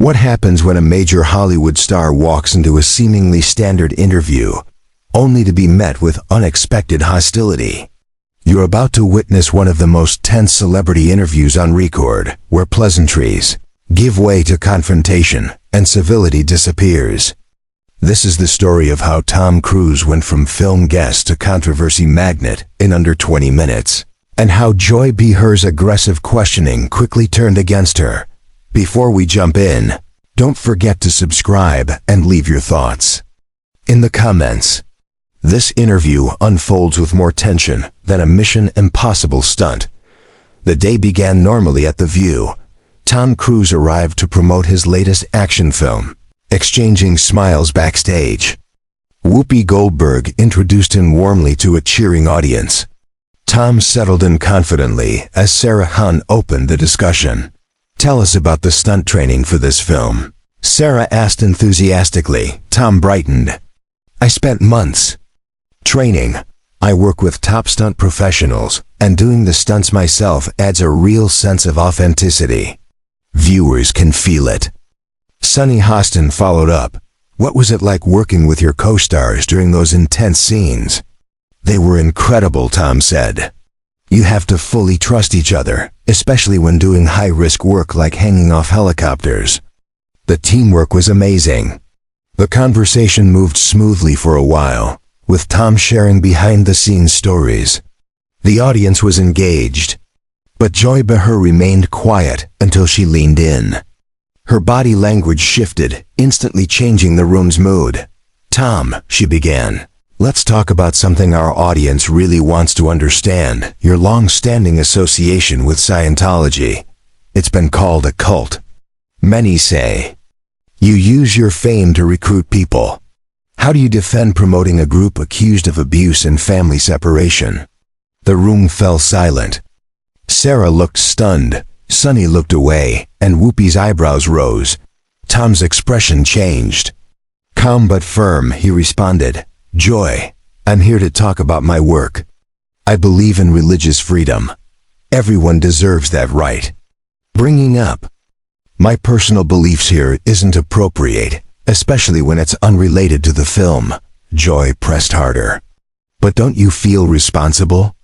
What happens when a major Hollywood star walks into a seemingly standard interview, only to be met with unexpected hostility? You're about to witness one of the most tense celebrity interviews on record, where pleasantries give way to confrontation and civility disappears. This is the story of how Tom Cruise went from film guest to controversy magnet in under 20 minutes, and how Joy Behar's aggressive questioning quickly turned against her. Before we jump in, don't forget to subscribe and leave your thoughts in the comments. This interview unfolds with more tension than a Mission Impossible stunt. The day began normally at The View. Tom Cruise arrived to promote his latest action film, exchanging smiles backstage. Whoopi Goldberg introduced him warmly to a cheering audience. Tom settled in confidently as Sarah Hahn opened the discussion. "Tell us about the stunt training for this film," Sarah asked enthusiastically. Tom brightened. "I spent months training. I work with top stunt professionals, and doing the stunts myself adds a real sense of authenticity. Viewers can feel it." Sunny Hostin followed up. "What was it like working with your co-stars during those intense scenes?" "They were incredible," Tom said. "You have to fully trust each other, especially when doing high-risk work like hanging off helicopters. The teamwork was amazing." The conversation moved smoothly for a while, with Tom sharing behind-the-scenes stories. The audience was engaged, but Joy Behar remained quiet until she leaned in. Her body language shifted, instantly changing the room's mood. "Tom," she began, "let's talk about something our audience really wants to understand, your long-standing association with Scientology. It's been called a cult. Many say you use your fame to recruit people. How do you defend promoting a group accused of abuse and family separation?" The room fell silent. Sarah looked stunned, Sunny looked away, and Whoopi's eyebrows rose. Tom's expression changed. Calm but firm, he responded, "Joy, I'm here to talk about my work. I believe in religious freedom. Everyone deserves that right. Bringing up my personal beliefs here isn't appropriate, especially when it's unrelated to the film." Joy pressed harder. "But don't you feel responsible?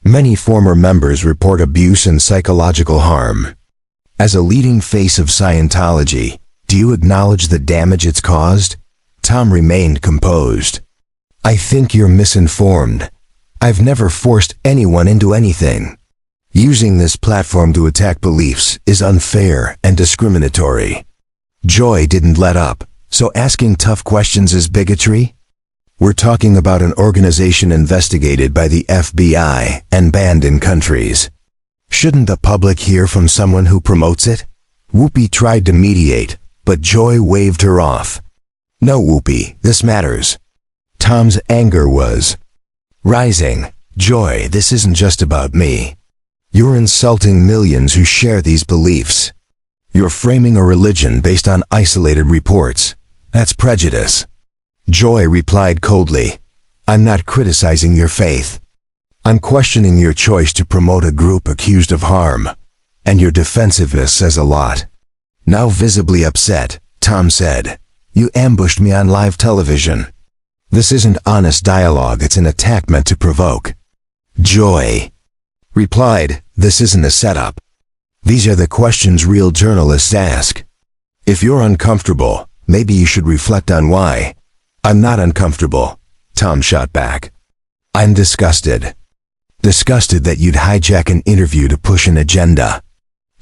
Many former members report abuse and psychological harm. As a leading face of Scientology, do you acknowledge the damage it's caused?" Tom remained composed. "I think you're misinformed. I've never forced anyone into anything. Using this platform to attack beliefs is unfair and discriminatory." Joy didn't let up. "So asking tough questions is bigotry? We're talking about an organization investigated by the FBI and banned in countries. Shouldn't the public hear from someone who promotes it?" Whoopi tried to mediate, but Joy waved her off. "No, Whoopi, this matters." Tom's anger was rising. "Joy, this isn't just about me. You're insulting millions who share these beliefs. You're framing a religion based on isolated reports. That's prejudice." Joy replied coldly, "I'm not criticizing your faith. I'm questioning your choice to promote a group accused of harm, and your defensiveness says a lot." Now visibly upset, Tom said, "You ambushed me on live television. This isn't honest dialogue, it's an attack meant to provoke." Joy replied, "This isn't a setup. These are the questions real journalists ask. If you're uncomfortable, maybe you should reflect on why." "I'm not uncomfortable," Tom shot back. "I'm disgusted. Disgusted that you'd hijack an interview to push an agenda."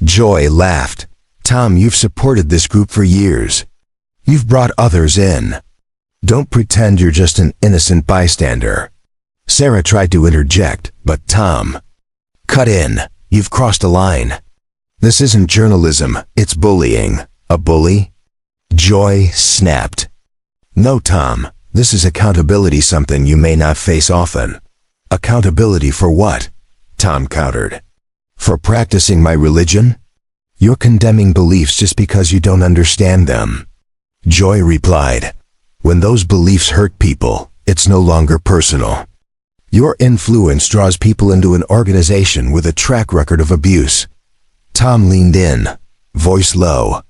Joy laughed. "Tom, you've supported this group for years. You've brought others in. Don't pretend you're just an innocent bystander." Sarah tried to interject, but Tom cut in. "You've crossed a line. This isn't journalism, it's bullying." "A bully?" Joy snapped. "No, Tom, this is accountability, something you may not face often." "Accountability for what?" Tom countered. "For practicing my religion? You're condemning beliefs just because you don't understand them." Joy replied, "When those beliefs hurt people, it's no longer personal. Your influence draws people into an organization with a track record of abuse." Tom leaned in, voice low.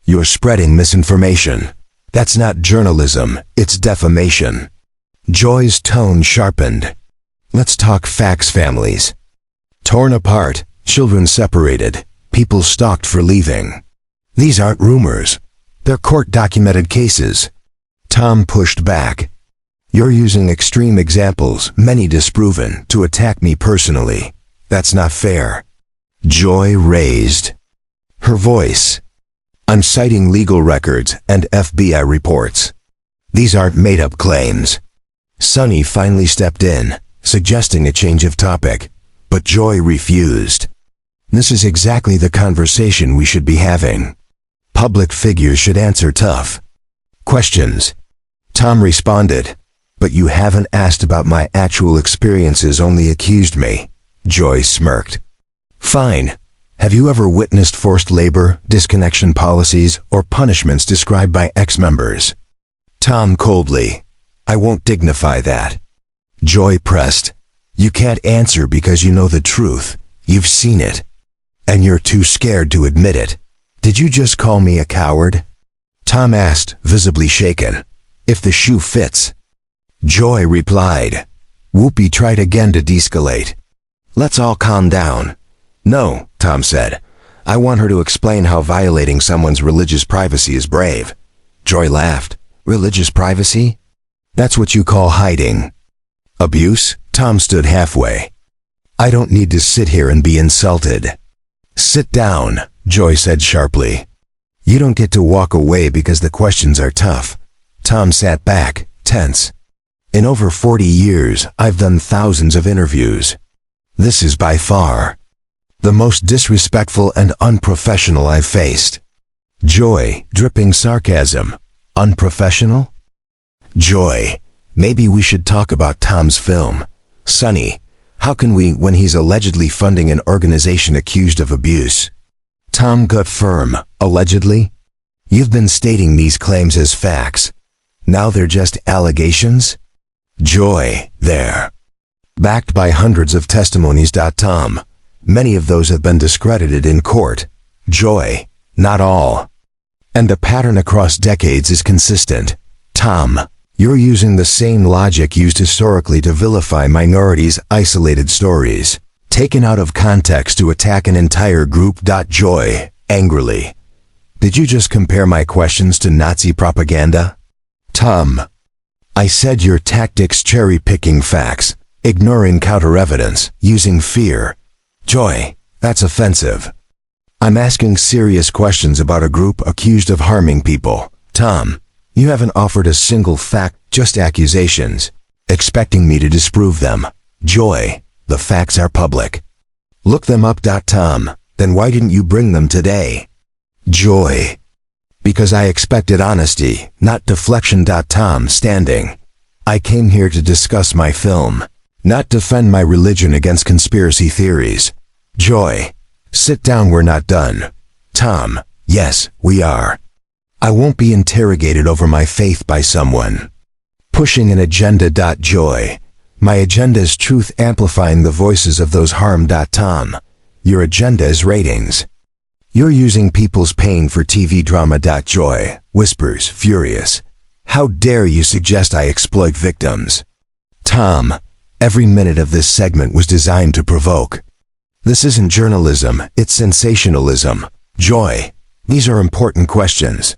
You're spreading misinformation. That's not journalism, it's defamation. Joy's tone sharpened. Let's talk facts, families. Torn apart, children separated, people stalked for leaving. These aren't rumors. They're court-documented cases. Tom pushed back. You're using extreme examples, many disproven, to attack me personally. That's not fair. Joy raised her voice. I'm citing legal records and FBI reports. These aren't made-up claims. Sonny finally stepped in, suggesting a change of topic, but Joy refused. This is exactly the conversation we should be having. Public figures should answer tough questions. Tom responded, but you haven't asked about my actual experiences, only accused me. Joy smirked. Fine. Have you ever witnessed forced labor, disconnection policies, or punishments described by ex-members? Tom coldly. I won't dignify that. Joy pressed. You can't answer because you know the truth. You've seen it. And you're too scared to admit it. Did you just call me a coward? Tom asked, visibly shaken. If the shoe fits. Joy replied. Whoopi tried again to de-escalate. Let's all calm down. No, Tom said. I want her to explain how violating someone's religious privacy is brave. Joy laughed. Religious privacy? That's what you call hiding. Abuse? Tom stood halfway. I don't need to sit here and be insulted. Sit down, Joy said sharply. You don't get to walk away because the questions are tough. Tom sat back, tense. In over 40 years, I've done thousands of interviews. This is by far the most disrespectful and unprofessional I've faced. Joy, dripping sarcasm. Unprofessional? Joy, maybe we should talk about Tom's film. Sonny, how can we when he's allegedly funding an organization accused of abuse? Tom got firm. Allegedly? You've been stating these claims as facts. Now they're just allegations? Joy, there. Backed by hundreds of testimonies. Tom. Many of those have been discredited in court. Joy, not all. And the pattern across decades is consistent. Tom, you're using the same logic used historically to vilify minorities' isolated stories, taken out of context to attack an entire group. Joy, angrily. Did you just compare my questions to Nazi propaganda? Tom, I said your tactics cherry-picking facts, ignoring counter-evidence, using fear. Joy, that's offensive. I'm asking serious questions about a group accused of harming people. Tom, you haven't offered a single fact, just accusations, expecting me to disprove them. Joy, the facts are public. Look them up. Tom, then why didn't you bring them today? Joy, because I expected honesty, not deflection. Tom, standing. I came here to discuss my film, not defend my religion against conspiracy theories. Joy, sit down, we're not done. Tom, yes, we are. I won't be interrogated over my faith by someone pushing an agenda. Joy, my agenda is truth, amplifying the voices of those harmed. Tom, your agenda is ratings. You're using people's pain for TV drama. Joy whispers, furious. How dare you suggest I exploit victims? Tom, every minute of this segment was designed to provoke. This isn't journalism, it's sensationalism. Joy, these are important questions.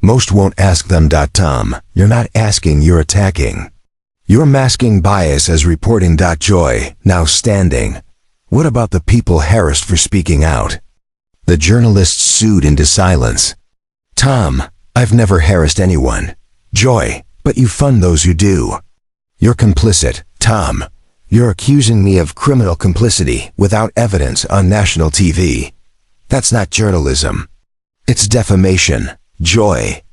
Most won't ask them. Tom, you're not asking, you're attacking. You're masking bias as reporting. Joy, now standing. What about the people harassed for speaking out? The journalists sued into silence. Tom, I've never harassed anyone. Joy, but you fund those who do. You're complicit. Tom, you're accusing me of criminal complicity without evidence on national TV. That's not journalism. It's defamation. Joy,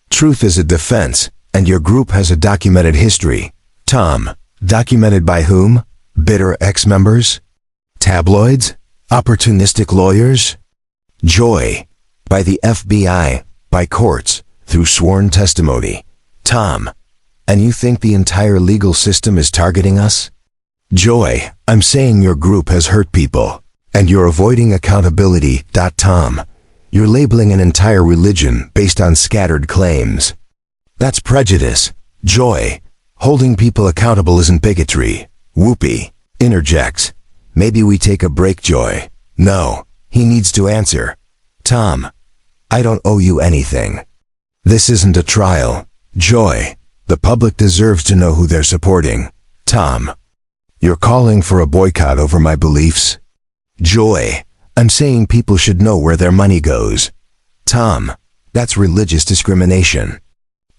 truth is a defense, and your group has a documented history. Tom, documented by whom? Bitter ex-members? Tabloids? Opportunistic lawyers? Joy, by the FBI, by courts, through sworn testimony. Tom, and you think the entire legal system is targeting us? Joy, I'm saying your group has hurt people, and you're avoiding accountability. Tom, You're labeling an entire religion based on scattered claims. That's prejudice. Joy. Holding people accountable isn't bigotry. Whoopi interjects. Maybe we take a break, Joy. No, he needs to answer. Tom, I don't owe you anything. This isn't a trial. Joy, the public deserves to know who they're supporting. Tom, you're calling for a boycott over my beliefs? Joy, I'm saying people should know where their money goes. Tom, that's religious discrimination.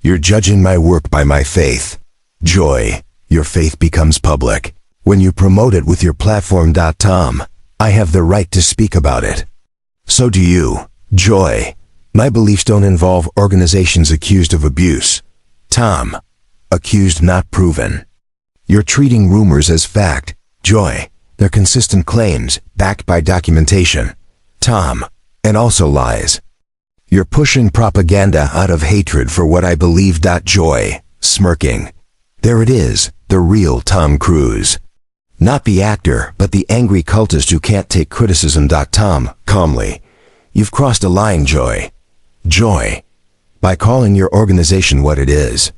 You're judging my work by my faith. Joy, your faith becomes public when you promote it with your platform. Tom, I have the right to speak about it. So do you. Joy, my beliefs don't involve organizations accused of abuse. Tom, accused not proven. You're treating rumors as fact. Joy, they're consistent claims, backed by documentation. Tom, and also lies. You're pushing propaganda out of hatred for what I believe. Joy, smirking. There it is, the real Tom Cruise. Not the actor, but the angry cultist who can't take criticism. Tom, calmly. You've crossed a line, Joy. Joy, by calling your organization what it is.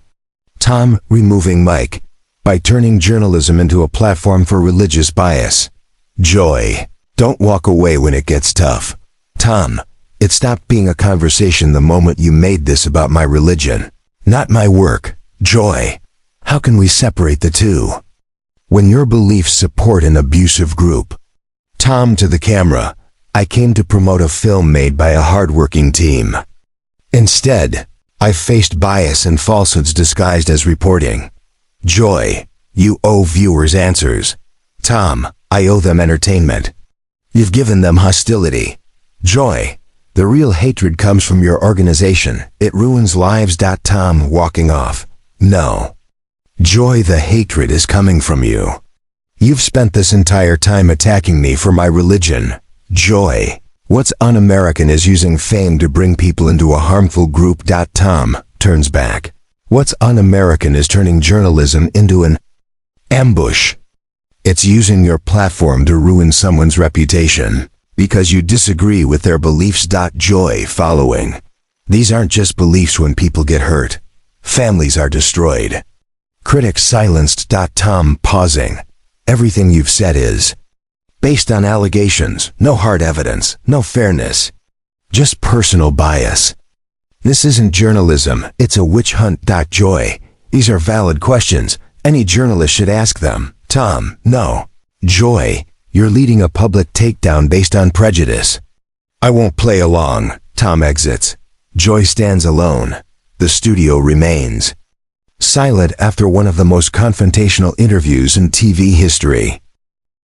Tom, removing mic. By turning journalism into a platform for religious bias. Joy, don't walk away when it gets tough. Tom, it stopped being a conversation the moment you made this about my religion, not my work. Joy, how can we separate the two? When your beliefs support an abusive group. Tom, to the camera, I came to promote a film made by a hardworking team. Instead, I faced bias and falsehoods disguised as reporting. Joy, you owe viewers answers. Tom, I owe them entertainment. You've given them hostility. Joy, the real hatred comes from your organization. It ruins lives. Tom, walking off. No. Joy, the hatred is coming from you. You've spent this entire time attacking me for my religion. Joy, what's un-American is using fame to bring people into a harmful group. Tom, turns back. What's un-American is turning journalism into an ambush. It's using your platform to ruin someone's reputation because you disagree with their beliefs. Joy, following. These aren't just beliefs. When people get hurt, families are destroyed. Critics silenced. Tom, pausing. Everything you've said is based on allegations, no hard evidence, no fairness, just personal bias. This isn't journalism, it's a witch hunt. Joy, these are valid questions. Any journalist should ask them. Tom, no. Joy, you're leading a public takedown based on prejudice. I won't play along. Tom exits. Joy stands alone. The studio remains silent after one of the most confrontational interviews in TV history.